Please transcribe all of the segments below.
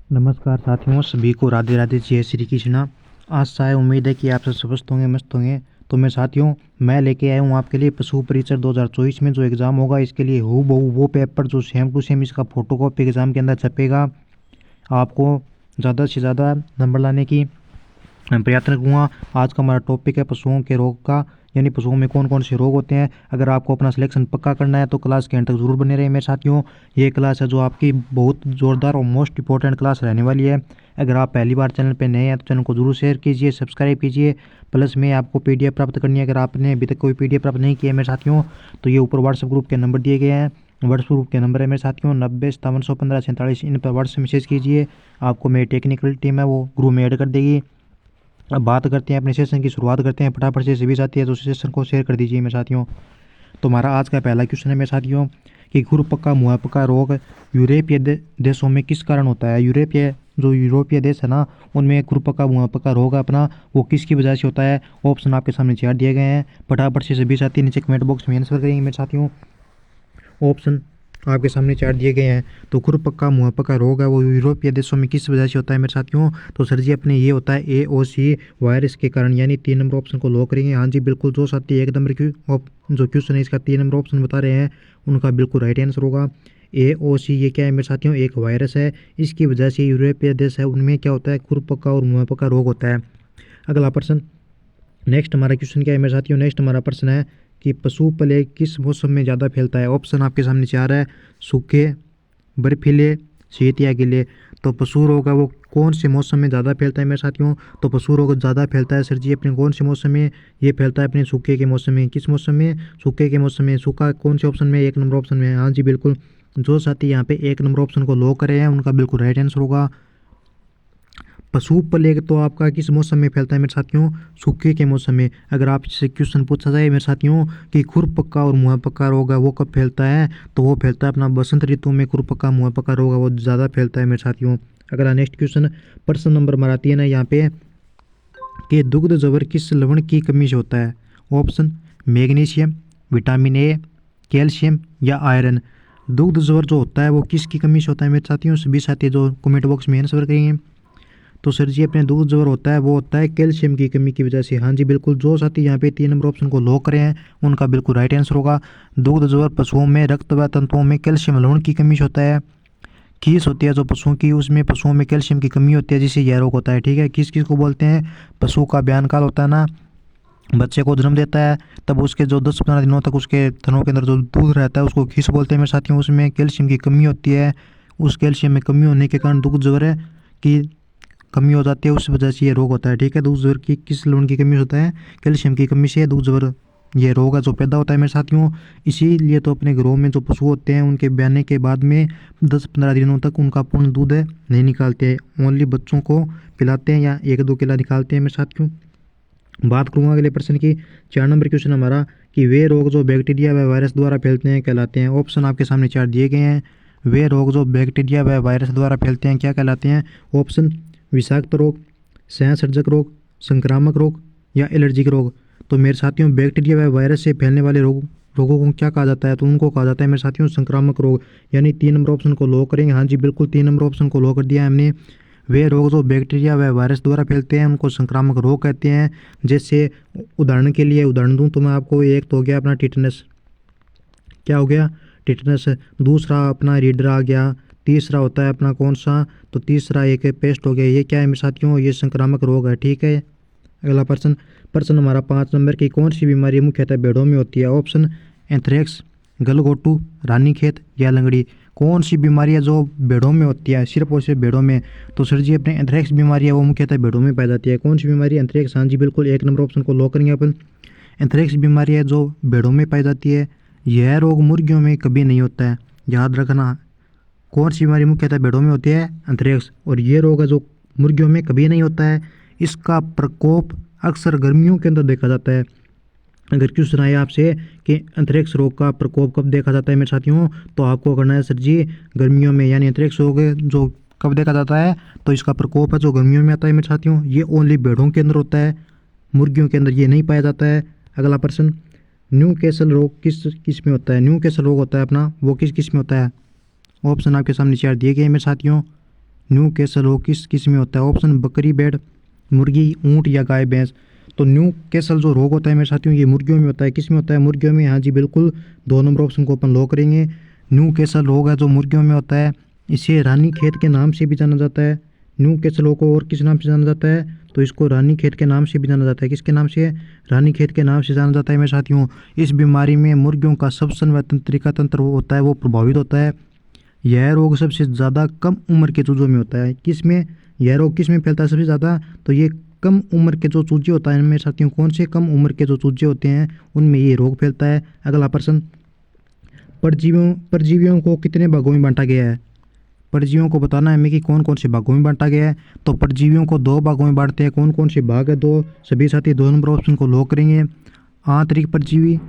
नमस्कार साथियों, सभी को राधे राधे, जय श्री कृष्णा। आशा है, उम्मीद है कि आप सब स्वस्थ होंगे, मस्त होंगे। तो मैं साथियों, मैं लेके आया हूँ आपके लिए पशु परीक्षण 2024 में जो एग्ज़ाम होगा, इसके लिए हूबहू वो पेपर जो सेम टू सेम इसका फोटोकॉपी एग्ज़ाम के अंदर छपेगा। आपको ज़्यादा से ज़्यादा नंबर लाने की प्रयत्न करूँगा। आज का हमारा टॉपिक है पशुओं के रोग का, यानी पशुओं में कौन कौन से रोग होते हैं। अगर आपको अपना सिलेक्शन पक्का करना है तो क्लास के एंड तक जरूर बने रहे मेरे साथियों। ये क्लास है जो आपकी बहुत ज़ोरदार और मोस्ट इंपॉर्टेंट क्लास रहने वाली है। अगर आप पहली बार चैनल पर नए हैं तो चैनल को जरूर शेयर कीजिए, सब्सक्राइब कीजिए। प्लस में आपको PDF प्राप्त करनी है। अगर आपने अभी तक कोई PDF प्राप्त नहीं किया है मेरे साथियों, तो ये ऊपर व्हाट्सएप ग्रुप के नंबर दिए गए हैं। व्हाट्सएप ग्रुप के नंबर है मेरे साथियों 90 5715 46। इन पर व्हाट्सएप मैसेज कीजिए, आपको मेरी टेक्निकल टीम है वो ग्रुप में ऐड कर देगी। अब बात करते हैं अपने सेशन की, शुरुआत करते हैं फटाफट से। सभी साथी है तो सेशन को शेयर कर दीजिए मेरे साथियों। तो हमारा आज का पहला क्वेश्चन है मेरे साथियों कि खुरपक्का मुहपक्का रोग यूरोपीय देशों में किस कारण होता है। यूरोपीय देश है ना, उनमें खुरपक्का मुहपक्का रोग अपना वो किसकी वजह से होता है। ऑप्शन आपके सामने चार दिए गए हैं, फटाफट से सभी साथी नीचे कमेंट बॉक्स में आंसर करेंगे मेरे साथियों। ऑप्शन आपके सामने चार दिए गए हैं। तो खुरपक्का मुहपक्का रोग है वो यूरोपीय देशों में किस वजह से होता है मेरे साथियों। तो सर जी अपने ये होता है AOC वायरस के कारण, यानी 3 नंबर ऑप्शन को लॉक करेंगे। हाँ जी बिल्कुल, जो साथी 1 नंबर की जो क्वेश्चन है इसका 3 नंबर ऑप्शन बता रहे हैं उनका बिल्कुल राइट आंसर होगा। AOC ये क्या है मेरे साथियों, एक वायरस है। इसकी वजह से यूरोपीय देश है उनमें क्या होता है, खुरपक्का और मुहपक्का रोग होता है। अगला प्रश्न, नेक्स्ट हमारा क्वेश्चन क्या है मेरे साथियों, नेक्स्ट हमारा प्रश्न है कि पशु प्लेग किस मौसम में ज़्यादा फैलता है। ऑप्शन आपके सामने चार है, सूखे, बर्फीले, शीत या गीले। तो पशु रोग है वो कौन से मौसम में ज़्यादा फैलता है मेरे साथियों। तो पशु रोग ज़्यादा फैलता है सर जी अपने कौन से मौसम में, ये फैलता है अपने सूखे के मौसम में। किस मौसम में, सूखे के मौसम में। सूखा कौन से ऑप्शन में, 1 नंबर ऑप्शन में। हाँ जी बिल्कुल, जो साथी यहाँ पे 1 नंबर ऑप्शन को लॉक करे हैं उनका बिल्कुल राइट आंसर होगा। पशु प्लेग तो आपका किस मौसम में फैलता है मेरे साथियों, सूखे के मौसम में। अगर आपसे क्वेश्चन पूछा जाए मेरे साथियों कि खुरपक्का और मुहपक्का रोग है वो कब फैलता है, तो वो फैलता है अपना बसंत ऋतु में। खुरपक्का मुहपक्का रोग है वो ज़्यादा फैलता है मेरे साथियों। अगला नेक्स्ट क्वेश्चन, प्रश्न नंबर हमारा 3 है यहाँ पे कि दुग्ध जबर किस लवण की कमी से होता है। Option magnesium, vitamin A, calcium या आयरन। दुग्ध जबर जो होता है वो किसकी कमी से होता है मेरे साथियों, सभी साथी जो कमेंट बॉक्स में आंसर करेंगे। तो सर जी अपने दूध जबर होता है वो होता है कैल्शियम की कमी की वजह से। हाँ जी बिल्कुल, जो साथी यहाँ पे 3 नंबर ऑप्शन को लॉक करे हैं उनका बिल्कुल राइट आंसर होगा। दूध जबर पशुओं में रक्त व तंतुओं में कैल्शियम लवण की कमी से होता है। खीस होती है जो पशुओं की, उसमें पशुओं में कैल्शियम की कमी होती है जिससे यह रोग होता है। ठीक है, किस किस को बोलते हैं, पशु का बयान काल होता है ना, बच्चे को जन्म देता है तब उसके जो 10-15 दिनों तक उसके थनों के अंदर जो दूध रहता है उसको खीस बोलते हैं मेरे साथियों। उसमें कैल्शियम की कमी होती है, उस कैल्शियम में कमी होने के कारण दूध जबर की कमी हो जाती है, उस वजह से ये रोग होता है। ठीक है, दूध जबर की किस लवण की कमी होता है, कैल्शियम की कमी से दूध जबर ये रोग है जो पैदा होता है मेरे साथियों। इसीलिए तो अपने घरों में जो पशु होते हैं उनके ब्याने के बाद में 10-15 दिनों तक उनका पूर्ण दूध नहीं निकालते, ओनली बच्चों को पिलाते हैं या 1-2 केला निकालते हैं मेरे साथियों। बात करूँगा अगले प्रश्न की, 4 नंबर क्वेश्चन हमारा कि वे रोग जो बैक्टीरिया व वायरस द्वारा फैलते हैं कहलाते हैं। ऑप्शन आपके सामने चार दिए गए हैं। वे रोग जो बैक्टीरिया व वायरस द्वारा फैलते हैं क्या कहलाते हैं। ऑप्शन विषाक्त रोग, सहसर्जक रोग, संक्रामक रोग या एलर्जिक रोग। तो मेरे साथियों बैक्टीरिया व वायरस से फैलने वाले रोगों को क्या कहा जाता है, तो उनको कहा जाता है मेरे साथियों संक्रामक रोग। यानी 3 नंबर ऑप्शन को लॉक करेंगे। हाँ जी बिल्कुल, 3 नंबर ऑप्शन को लॉक कर दिया है हमने। वे रोग जो बैक्टीरिया व वायरस द्वारा फैलते हैं उनको संक्रामक रोग कहते हैं। जैसे उदाहरण के लिए उदाहरण दूं तो मैं आपको, एक तो हो गया अपना टिटनस, क्या हो गया, टिटनस। दूसरा अपना रीडर आ गया। तीसरा होता है अपना कौन सा, तो तीसरा एक पेस्ट हो गया। ये क्या है मेरे साथियों, ये संक्रामक रोग है। ठीक है, अगला प्रश्न, प्रश्न हमारा 5 नंबर की कौन सी बीमारी मुख्यतः भेड़ों में होती है। ऑप्शन एंथ्रेक्स, गलघोटू, रानीखेत या लंगड़ी। कौन सी बीमारी है जो भेड़ों में होती है, सिर्फ और सिर्फ भेड़ों में। तो सर जी अपने एंथ्रेक्स बीमारी है वो मुख्यतः भेड़ों में पाई जाती है। कौन सी बीमारी, एंथ्रेक्स। हाँ जी बिल्कुल, 1 नंबर ऑप्शन को लॉक करेंगे अपन। एंथ्रेक्स बीमारी है जो भेड़ों में पाई जाती है। यह रोग मुर्गियों में कभी नहीं होता है, याद रखना। कौन सी बीमारी मुख्यतः भेड़ों में होती है, एंथ्रेक्स। और ये रोग है जो मुर्गियों में कभी नहीं होता है। इसका प्रकोप अक्सर गर्मियों के अंदर देखा जाता है। अगर क्वेश्चन आए आपसे कि एंथ्रेक्स रोग का प्रकोप कब देखा जाता है मेरे साथियों, तो आपको करना है सर जी गर्मियों में। यानी एंथ्रेक्स रोग जो कब देखा जाता है, तो इसका प्रकोप है जो गर्मियों में आता है मेरे साथियों। ये ओनली भेड़ों के अंदर होता है, मुर्गियों के अंदर ये नहीं पाया जाता है। अगला प्रश्न, न्यू कैसल रोग किस किस में होता है। न्यू कैसल रोग होता है अपना वो किस किस में होता है। ऑप्शन आपके सामने चार दिए गए मेरे साथियों। न्यू कैसल रोग किस किस में होता है? ऑप्शन बकरी, भेड़, मुर्गी, ऊंट या गाय, भैंस। तो न्यू कैसल जो रोग होता है मेरे साथियों ये मुर्गियों में होता है। किस में होता है? मुर्गियों में। हाँ जी बिल्कुल, 2 नंबर ऑप्शन को अपन लॉक करेंगे। न्यू कैसल रोग है जो मुर्गियों में होता है। इसे रानी खेत के नाम से भी जाना जाता है। न्यू कैसल रोग को और किस नाम से जाना जाता है? तो इसको रानी खेत के नाम से भी जाना जाता है। किसके नाम से? रानी खेत के नाम से जाना जाता है मेरे साथियों। इस बीमारी में मुर्गियों का श्वसन व तंत्रिका तंत्र होता है वो प्रभावित होता है। यह रोग सबसे ज़्यादा कम उम्र के चूजों में होता है। किस में? यह रोग किस में फैलता है सबसे ज़्यादा? तो ये कम उम्र के जो चूजे होता है मेरे साथियों, कौन से कम उम्र के जो चूजे होते हैं उनमें ये रोग फैलता है। अगला प्रश्न, परजीवियों को कितने भागों में बांटा गया है? परजीवियों को बताना है हमें कि कौन कौन से भागों में बांटा गया है। तो परजीवियों को 2 भागों में बांटते हैं। कौन कौन से भाग है? 2। सभी साथी 2 नंबर ऑप्शन को लॉक करेंगे। आंतरिक परजीवी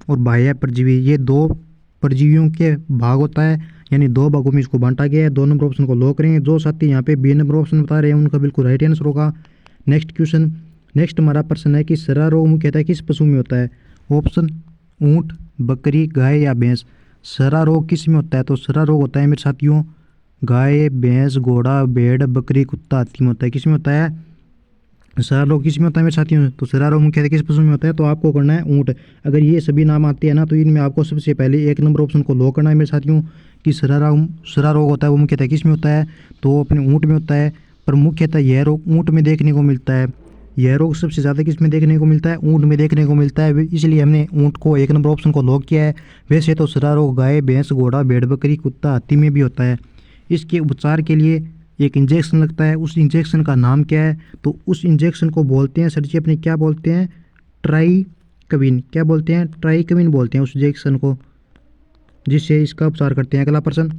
और बाह्य परजीवी, ये 2 परजीवियों के भाग होता है, यानी 2 भागों में इसको बांटा गया है। 2 नंबर ऑप्शन को लॉक करेंगे। जो साथी यहाँ पे बी नंबर ऑप्शन बता रहे हैं उनका बिल्कुल राइट आंसर होगा। नेक्स्ट क्वेश्चन, नेक्स्ट हमारा प्रश्न है कि सरा रोग मुख्यतः किस पशु में होता है? ऑप्शन ऊंट, बकरी, गाय या भैंस। सरा रोग किस में होता है? तो सरा रोग होता है मेरे साथियों गाय, भैंस, घोड़ा, भेड़, बकरी, कुत्ता, हाथी में होता है। किस में होता है? सरा रोग किस में होता है मेरे साथियों? तो सरा रोग मुख्यतः किस पशु में होता है? तो आपको करना है ऊंट। अगर ये सभी नाम आते हैं ना तो इनमें आपको सबसे पहले 1 नंबर ऑप्शन को लॉक करना है मेरे साथियों कि सरा रोग होता है वो मुख्यतः किस में होता है? तो अपने ऊंट में होता है। पर मुख्यतः यह रोग ऊंट में देखने को मिलता है। यह रोग सबसे ज़्यादा किस में देखने को मिलता है? ऊंट में देखने को मिलता है, इसलिए हमने ऊंट को 1 नंबर ऑप्शन को लॉक किया है। वैसे तो सरा रोग गाय, भैंस, घोड़ा, भेड़, बकरी, कुत्ता, हाथी में भी होता है। इसके उपचार के लिए एक इंजेक्शन लगता है। उस इंजेक्शन का नाम क्या है? तो उस इंजेक्शन को बोलते हैं सर जी अपने क्या बोलते हैं? ट्राइकविन। क्या बोलते हैं? ट्राइकविन बोलते हैं उस इंजेक्शन को, जिससे इसका उपचार करते हैं। अगला प्रश्न,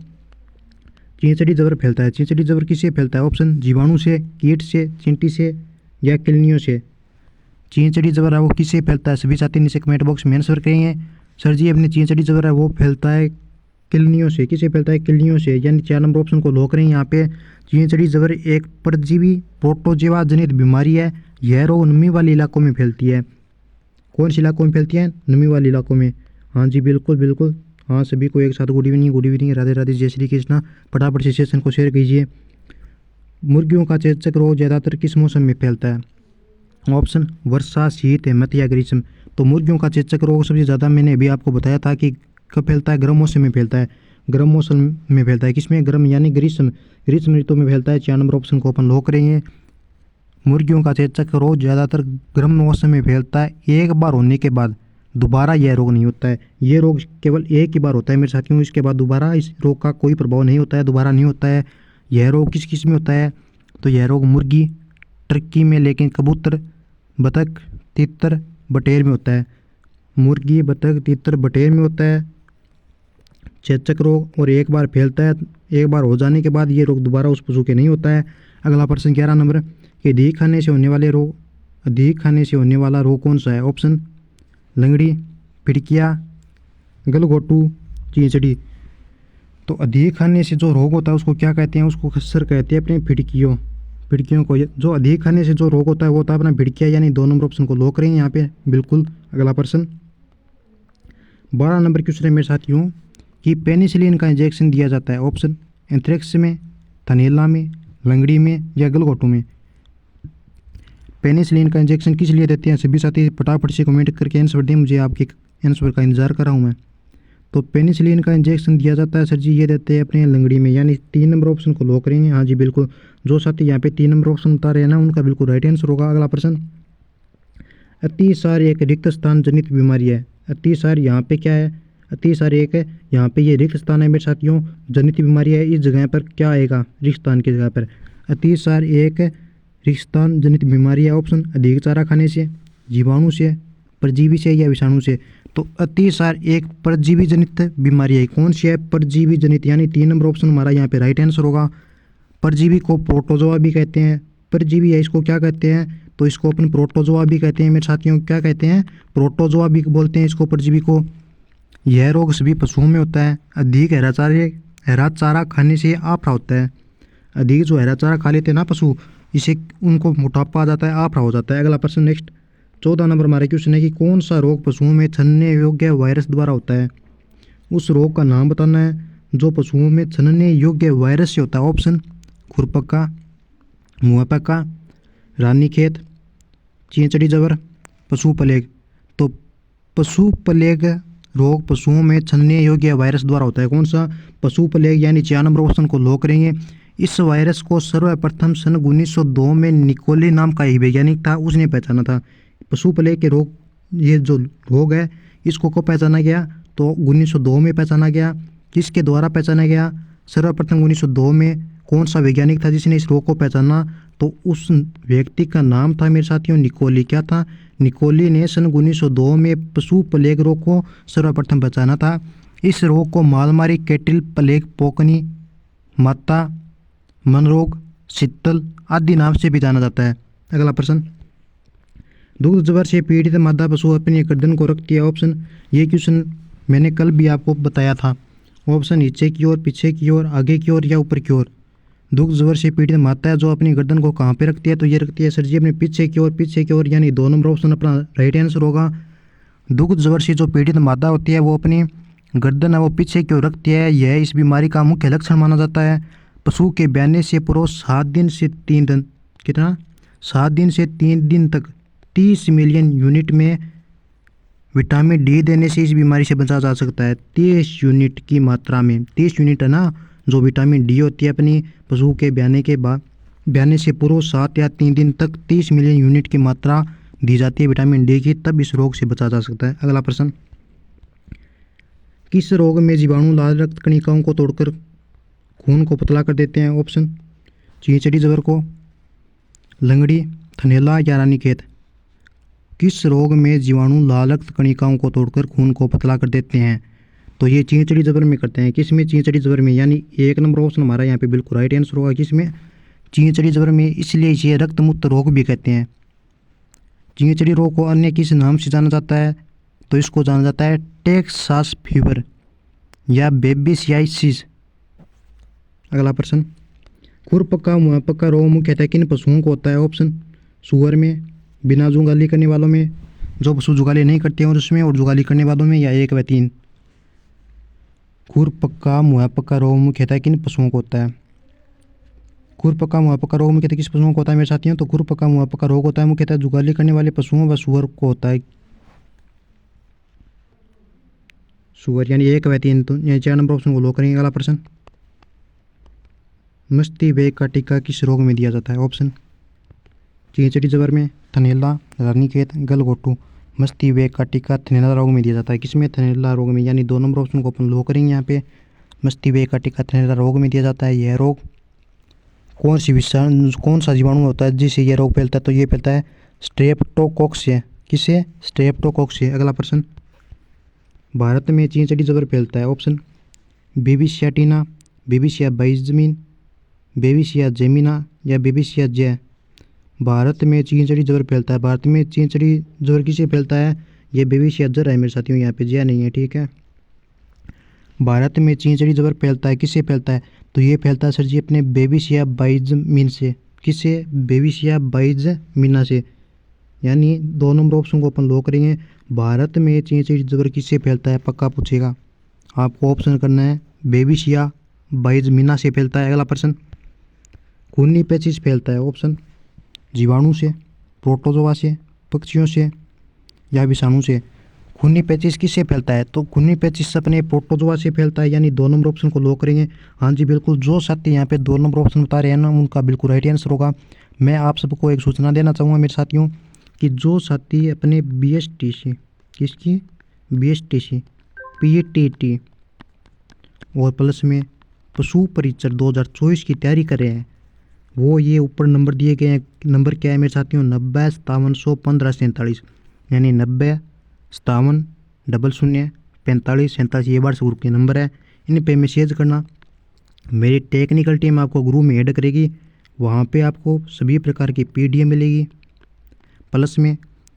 चींचड़ी जबर फैलता है। चींचड़ी जबर किससे फैलता है? ऑप्शन जीवाणु से, कीट से, चींटी से या किलनियों से। चींचड़ी जबर है वो किससे फैलता है? सभी साथी नीचे कमेंट बॉक्स में आंसर करेंगे। सर जी अपने चींचड़ी जबर है वो फैलता है किलनियों से। किससे फैलता है? किलनियों से, यानी 4 नंबर ऑप्शन को लॉक करें। यहाँ पे चींचड़ी जबर एक परजीवी प्रोटोजोआ जनित बीमारी है। यह रोग नमी वाले इलाकों में फैलती है। कौन से इलाकों में फैलती है? नमी वाले इलाकों में। हाँ जी बिल्कुल बिल्कुल। हाँ सभी को एक साथ गुड इवनिंग, राधे राधे, जय श्री कृष्णा। फटाफट से सेशन को शेयर कीजिए। मुर्गियों का चेचक रोग ज़्यादातर किस मौसम में फैलता है? ऑप्शन वर्षा, शीत, हेमंत या ग्रीष्म। तो मुर्गियों का चेचक रोग सबसे ज़्यादा मैंने अभी आपको बताया था कि कब फैलता है? गर्म मौसम में फैलता है। गर्म मौसम में फैलता है। किसमें? गर्म यानी ग्रीष्म ऋतु में फैलता है। 4 नंबर ऑप्शन को अपन लॉक करेंगे। मुर्गियों का चेचक रोग ज़्यादातर गर्म मौसम में फैलता है। एक बार होने के बाद दोबारा यह रोग नहीं होता है। ये रोग केवल एक ही बार होता है मेरे साथियों, इसके बाद दोबारा इस रोग का कोई प्रभाव नहीं होता है, दोबारा नहीं होता है। यह रोग किस किस में होता है? तो यह रोग मुर्गी, टर्की में, लेकिन कबूतर, बतख, तीतर, बटेर में होता है। मुर्गी, बतख, तीतर, बटेर में होता है चेचक रोग, और एक बार फैलता है। एक बार हो जाने के बाद ये रोग दोबारा उस पशु के नहीं होता है। अगला प्रश्न 11 नंबर, कि अधिक खाने से होने वाले रोग, अधिक खाने से होने वाला रोग कौन सा है? ऑप्शन लंगड़ी, फिड़किया, गलघोटू, चींचड़ी। तो अधिक खाने से जो रोग होता है उसको क्या कहते हैं? उसको खस्सर कहते हैं अपने फिड़कियों को। जो अधिक खाने से जो रोग होता है वो होता है अपना फिड़किया, यानी 2 नंबर ऑप्शन को लॉक करेंगे यहाँ पे बिल्कुल। अगला प्रश्न 12 नंबर क्वेश्चन है मेरे साथियों कि पेनिसिलिन का इंजेक्शन दिया जाता है। ऑप्शन एंथ्रेक्स में, थनैला में, लंगड़ी में या गलघोटू में। पेनिसिलिन का इंजेक्शन किस लिए देते हैं? सभी साथी फटाफट से कमेंट करके आंसर दें, मुझे आपके आंसर का इंतजार कर रहा हूँ मैं। तो पेनिसिलिन का इंजेक्शन दिया जाता है सर जी, ये देते हैं अपने लंगड़ी में, यानी 3 नंबर ऑप्शन को लॉक करेंगे। हाँ जी बिल्कुल, जो साथी यहाँ पे 3 नंबर ऑप्शन बता रहे हैं ना उनका बिल्कुल राइट आंसर होगा। अगला प्रश्न, अतिसार एक रिक्त स्थान जनित बीमारी है। अतिसार यहाँ पे क्या है? अतिसार एक है यहाँ पे ये रिक्त स्थान है मेरे साथियों, जनित बीमारी है। इस जगह पर क्या आएगा? रिक्त स्थान की जगह पर अतिसार एक रिक्त स्थान जनित बीमारी है। ऑप्शन अधिक चारा खाने से, जीवाणु से, परजीवी से या विषाणु से। तो अतिसार एक परजीवी जनित बीमारी है। कौन सी है? परजीवी जनित, यानी 3 नंबर ऑप्शन हमारा यहाँ पे राइट आंसर होगा। परजीवी को प्रोटोजोआ भी कहते हैं। परजीवी है इसको क्या कहते हैं? तो इसको अपन प्रोटोजोआ भी कहते हैं मेरे साथियों। क्या कहते हैं? प्रोटोजोआ भी बोलते हैं इसको, परजीवी को। यह रोग सभी पशुओं में होता है। अधिक हरा चारा खाने से आफरा होता है। अधिक जो हरा चारा खा लेते हैं ना पशु, इसे उनको मोटापा आ जाता है, आफरा हो जाता है। अगला प्रश्न नेक्स्ट 14 नंबर हमारे क्वेश्चन है कि कौन सा रोग पशुओं में छनने योग्य वायरस द्वारा होता है? उस रोग का नाम बताना है जो पशुओं में छनने योग्य वायरस से होता है। ऑप्शन खुरपक्का, मुआपक्का, रानीखेत, चींचड़ी जबर, पशु प्लेग। तो पशु प्लेग रोग पशुओं में छनने योग्य वायरस द्वारा होता है। कौन सा? पशु प्लेग यानी 4 नंबर ऑप्शन को लॉक करेंगे। इस वायरस को सर्वप्रथम सन 1902 में निकोली नाम का एक वैज्ञानिक था, उसने पहचाना था। पशु प्लेग के रोग, ये जो रोग है इसको कब पहचाना गया? तो 1902 में पहचाना गया। किसके द्वारा पहचाना गया? सर्वप्रथम 1902 में। कौन सा वैज्ञानिक था जिसने इस रोग को पहचाना? तो उस व्यक्ति का नाम था मेरे साथियों निकोली। क्या था? निकोली ने सन 1902 में पशु प्लेग रोग को सर्वप्रथम पहचाना था। इस रोग को मालमारी, कैटिल प्लेग, पोकनी, माता, मनरोग, शीतल आदि नाम से भी जाना जाता है। अगला प्रश्न, दुग्ध ज्वर से पीड़ित मादा पशु अपनी गर्दन को रखती है। ऑप्शन, ये क्वेश्चन मैंने कल भी आपको बताया था। ऑप्शन, नीचे की ओर, पीछे की ओर, आगे की ओर या ऊपर की ओर। दुग्ध ज्वर से पीड़ित माता है जो अपनी गर्दन को कहाँ पे रखती है? तो ये रखती है सर जी अपने पीछे की ओर, पीछे की ओर, यानी 2 नंबर ऑप्शन अपना राइट आंसर होगा। दुग्ध ज्वर से जो पीड़ित मादा होती है वो अपनी गर्दन है वो पीछे की ओर रखती है। यह इस बीमारी का मुख्य लक्षण माना जाता है। पशु के ब्याने से पूर्व 7 दिन से 3 दिन, कितना? 7 दिन से 3 दिन तक 30 मिलियन यूनिट में विटामिन डी देने से इस बीमारी से बचा जा सकता है। 30 यूनिट की मात्रा में, 30 यूनिट है ना जो विटामिन डी होती है अपनी पशु के ब्याने के बाद, ब्याने से पूर्व 7 या 3 दिन तक 30 मिलियन यूनिट की मात्रा दी जाती है विटामिन डी की, तब इस रोग से बचा जा सकता है। अगला प्रश्न, किस रोग में जीवाणु लाल रक्त कणिकाओं को तोड़कर खून को पतला कर देते हैं? ऑप्शन, चींचड़ी जबर को, लंगड़ी, थनैला या रानीखेत। किस रोग में जीवाणु लाल रक्त कणिकाओं को तोड़कर खून को पतला कर देते हैं? तो ये चींचड़ी जबर में करते हैं। किस में? चींचड़ी जबर में, यानी 1 नंबर ऑप्शन हमारा यहाँ पे बिल्कुल राइट आंसर होगा। किसमें? चींचड़ी जबर में। इसलिए इसे रक्तमुक्त रोग भी कहते हैं। चींचड़ी रोग को अन्य किस नाम से जाना जाता है? तो इसको जाना जाता है टेक्सास फीवर या बेबिसियासिस। अगला प्रश्न, खुरपक्का मुहपक्का रोग मुख्यतः किन पशुओं को होता है? ऑप्शन, सुअर में, बिना जुगाली करने वालों में, जो पशु जुगाली नहीं करते हैं उसमें, और जुगाली करने वालों में, या 1 व 3। खुरपक्का मुहपक्का रोग मुख्यतः किन पशुओं को होता है? खुरपक्का मुहपक्का रोग मुख्यतः किस पशुओं को होता है मेरे साथियों? तो खुरपक्का मुहपक्का रोग होता है मुख्यतः जुगाली करने वाले पशुओं व सुअर को होता है। सुअर, यानी 1 व 3। तो यानी 4 नंबर ऑप्शन को लो करेंगे। अगला प्रश्न, मस्ती वेग का टीका किस रोग में दिया जाता है? ऑप्शन, चींचड़ी जबर में, थनैला, रानीखेत, गलघोटू। मस्ती वेग का टीका थनैला रोग में दिया जाता है। किसमें? थनैला रोग में, यानी 2 नंबर ऑप्शन को अपन लो करेंगे यहाँ पे। मस्ती वेग का टीका थनैला रोग में दिया जाता है। यह रोग कौन सा जीवाणु होता है जिससे यह रोग फैलता है? तो ये फैलता है स्ट्रेप्टोकोक्स से। किससे? स्ट्रेप्टोकोक्स से। अगला प्रश्न, भारत में चींचड़ी जबर फैलता है। ऑप्शन, बेबिसिया टीना, बेबिसिया बाइजमीन, बेबिसिया जेमिना या बेबिसिया जय। भारत में चींचड़ी जबर फैलता है। भारत में चींचड़ी जबर किसे फैलता है? ये बेबिसिया जर है मेरे साथियों, यहाँ पे जय नहीं है, ठीक है। भारत में चींचड़ी जबर फैलता है, किससे फैलता है? तो ये फैलता है सर जी अपने बेबिसिया बाइजमीन से। किससे? बेबिसिया बाइजमीना से। यानी 2 नंबर ऑप्शन को अपन लो करेंगे। भारत में चींचड़ी जबर किससे फैलता है? पक्का पूछेगा, आपको ऑप्शन करना है। बेबिसिया बाइजमीना से फैलता है। अगला प्रश्न, खूनी पेचिश फैलता है। ऑप्शन, जीवाणु से, प्रोटोजोआ से, पक्षियों से या विषाणु से। खूनी पेचिश किससे फैलता है? तो खूनी पेचिश अपने प्रोटोजोआ से फैलता है, यानी 2 नंबर ऑप्शन को लो करेंगे। हाँ जी बिल्कुल, जो साथी यहाँ पे 2 नंबर ऑप्शन बता रहे हैं ना उनका बिल्कुल राइट आंसर होगा। मैं आप सबको एक सूचना देना चाहूँगा मेरे साथियों कि जो साथी अपने BSTC, किसकी? BSTC, PTT और प्लस में पशु परीक्षण 2024 की तैयारी कर रहे हैं, वो ये ऊपर नंबर दिए गए हैं। नंबर क्या है मेरे साथियों? 90 57 15 47, यानी 90 57 00 45 47 ये व्हाट्सएप ग्रुप के नंबर है। इन पे मैसेज करना। मेरी टेक्निकल टीम आपको ग्रुप में ऐड करेगी, वहाँ पे आपको सभी प्रकार की PDF मिलेगी। प्लस में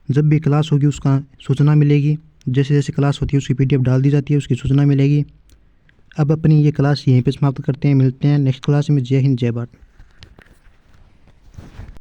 जब भी क्लास होगी उसका सूचना मिलेगी। जैसे जैसे क्लास होती है उसकी PDF डाल दी जाती है, उसकी सूचना मिलेगी। अब अपनी ये क्लास यहीं पे समाप्त करते हैं। मिलते हैं नेक्स्ट क्लास में। जय हिंद, जय भारत।